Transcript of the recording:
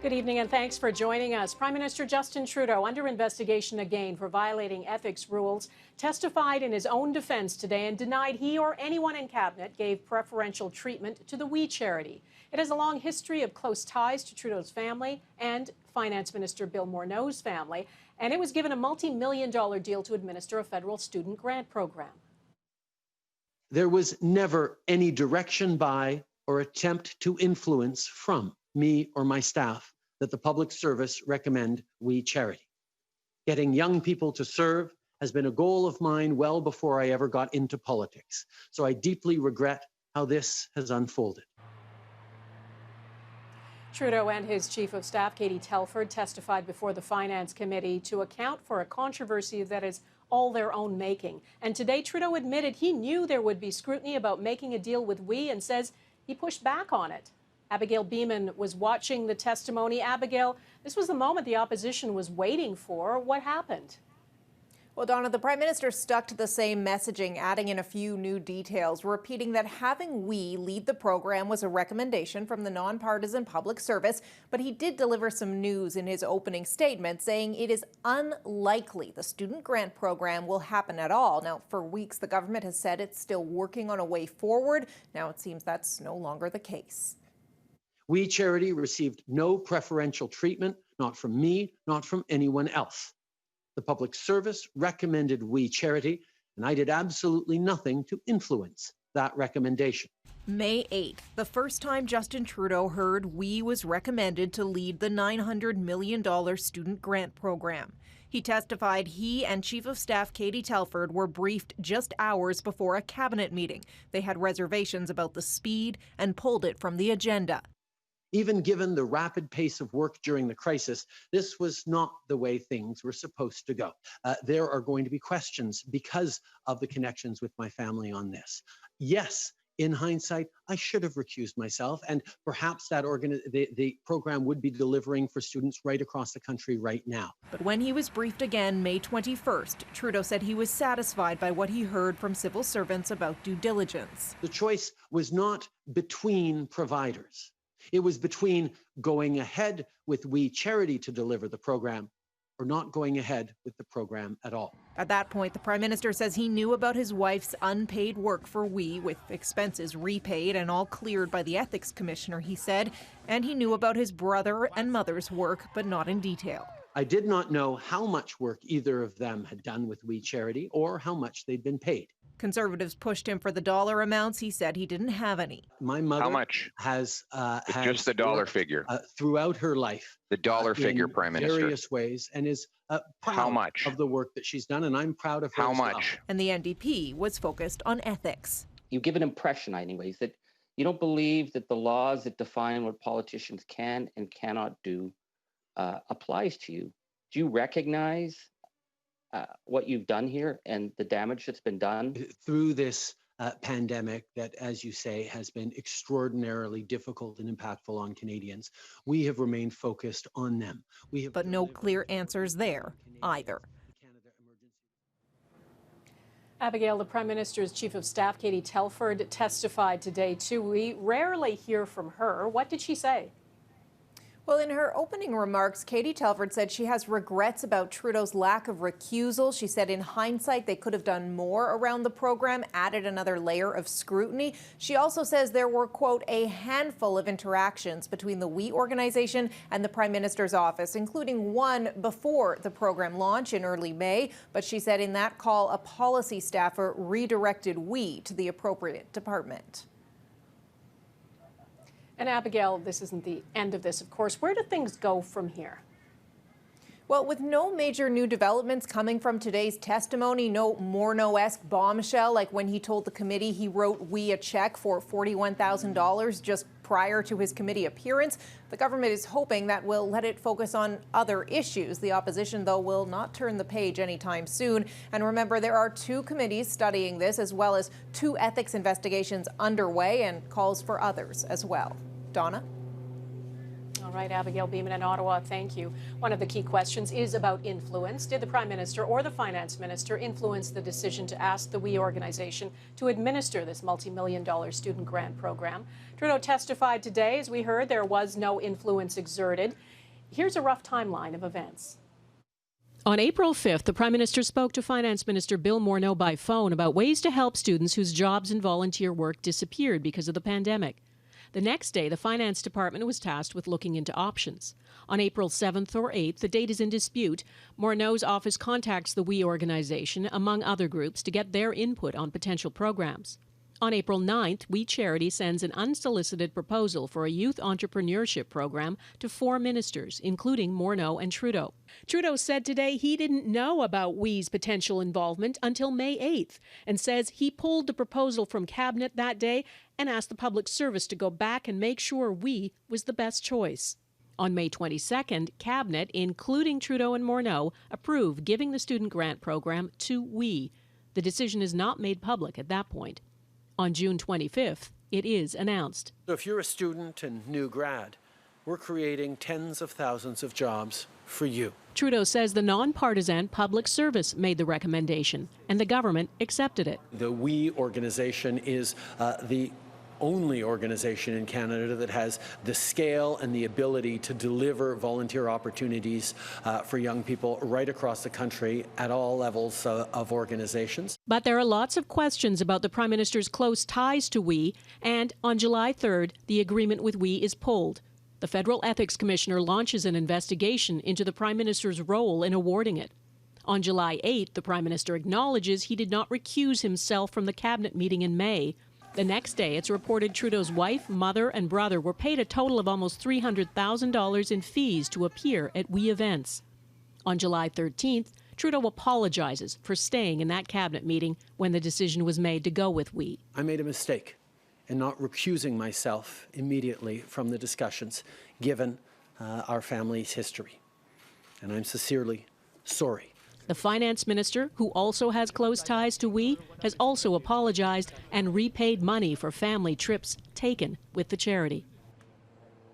Good evening and thanks for joining us. Prime Minister Justin Trudeau, under investigation again for violating ethics rules, testified in his own defense today and denied he or anyone in cabinet gave preferential treatment to the WE Charity. It has a long history of close ties to Trudeau's family and Finance Minister Bill Morneau's family, and it was given a multi-million-dollar deal to administer a federal student grant program. There was never any direction by or attempt to influence from me or my staff that the public service recommend WE Charity. Getting young people to serve has been a goal of mine well before I ever got into politics. So I deeply regret how this has unfolded. Trudeau and his Chief of Staff, Katie Telford, testified before the Finance Committee to account for a controversy that is all their own making. And today, Trudeau admitted he knew there would be scrutiny about making a deal with WE and says he pushed back on it. Abigail Bimman was watching the testimony. Abigail, this was the moment the opposition was waiting for. What happened? Well, Dawna, the Prime Minister stuck to the same messaging, adding in a few new details, repeating that having WE lead the program was a recommendation from the nonpartisan public service, but he did deliver some news in his opening statement, saying it is unlikely the student grant program will happen at all. Now, for weeks, the government has said it's still working on a way forward. Now it seems that's no longer the case. WE Charity received no preferential treatment, not from me, not from anyone else. The public service recommended WE Charity, and I did absolutely nothing to influence that recommendation. May 8th, the first time Justin Trudeau heard WE was recommended to lead the $900 million student grant program. He testified he and Chief of Staff Katie Telford were briefed just hours before a cabinet meeting. They had reservations about the speed and pulled it from the agenda. Even given the rapid pace of work during the crisis, this was not the way things were supposed to go. There are going to be questions because of the connections with my family on this. Yes, in hindsight, I should have recused myself, and perhaps that the program would be delivering for students right across the country right now. But when he was briefed again May 21st, Trudeau said he was satisfied by what he heard from civil servants about due diligence. The choice was not between providers. It was between going ahead with WE Charity to deliver the program or not going ahead with the program at all. At that point, the Prime Minister says he knew about his wife's unpaid work for WE, with expenses repaid and all cleared by the Ethics Commissioner, he said, and he knew about his brother and mother's work, but not in detail. I did not know how much work either of them had done with WE Charity or how much they'd been paid. Conservatives pushed him for the dollar amounts. He said he didn't have any. My mother how much? has just the dollar figure throughout her life. The dollar figure, Prime Minister. Various ways, and is proud of the work that she's done, and I'm proud of her. How as much? well. And the NDP was focused on ethics. You give an impression, anyways, that you don't believe that the laws that define what politicians can and cannot do applies to you. Do you recognize what you've done here and the damage that's been done? Through this pandemic that, as you say, has been extraordinarily difficult and impactful on Canadians, we have remained focused on them. But no clear answers there either. Abigail, the Prime Minister's Chief of Staff, Katie Telford, testified today too. We rarely hear from her. What did she say? Well, in her opening remarks, Katie Telford said she has regrets about Trudeau's lack of recusal. She said in hindsight they could have done more around the program, added another layer of scrutiny. She also says there were, quote, a handful of interactions between the WE organization and the Prime Minister's office, including one before the program launch in early May. But she said in that call, a policy staffer redirected WE to the appropriate department. And Abigail, this isn't the end of this, of course. Where do things go from here? Well, with no major new developments coming from today's testimony, no Morneau-esque bombshell like when he told the committee he wrote WE a check for $41,000 just prior to his committee appearance, the government is hoping that will let it focus on other issues. The opposition, though, will not turn the page anytime soon. And remember, there are two committees studying this, as well as two ethics investigations underway and calls for others as well. Dawna? All right, Abigail Bimman in Ottawa, thank you. One of the key questions is about influence. Did the Prime Minister or the Finance Minister influence the decision to ask the WE organization to administer this multi-million-dollar student grant program? Trudeau testified today. As we heard, there was no influence exerted. Here's a rough timeline of events. On April 5th, the Prime Minister spoke to Finance Minister Bill Morneau by phone about ways to help students whose jobs and volunteer work disappeared because of the pandemic. The next day, the Finance Department was tasked with looking into options. On April 7th or 8th, the date is in dispute, Morneau's office contacts the WE organization, among other groups, to get their input on potential programs. On April 9th, WE Charity sends an unsolicited proposal for a youth entrepreneurship program to 4 ministers, including Morneau and Trudeau. Trudeau said today he didn't know about WE's potential involvement until May 8th and says he pulled the proposal from Cabinet that day and asked the Public Service to go back and make sure WE was the best choice. On May 22nd, Cabinet, including Trudeau and Morneau, approved giving the student grant program to WE. The decision is not made public at that point. On June 25th, it is announced. So if you're a student and new grad, we're creating tens of thousands of jobs for you. Trudeau says the nonpartisan Public Service made the recommendation, and the government accepted it. The WE organization is the only organization in Canada that has the scale and the ability to deliver volunteer opportunities for young people right across the country at all levels of organizations. But there are lots of questions about the Prime Minister's close ties to WE, and on July 3rd, the agreement with WE is pulled. The Federal Ethics Commissioner launches an investigation into the Prime Minister's role in awarding it. On July 8th, the Prime Minister acknowledges he did not recuse himself from the Cabinet meeting in May. The next day, it's reported Trudeau's wife, mother, and brother were paid a total of almost $300,000 in fees to appear at WE events. On July 13th, Trudeau apologizes for staying in that Cabinet meeting when the decision was made to go with WE. I made a mistake in not recusing myself immediately from the discussions, given our family's history. And I'm sincerely sorry. The Finance Minister, who also has close ties to WE, has also apologized and repaid money for family trips taken with the charity.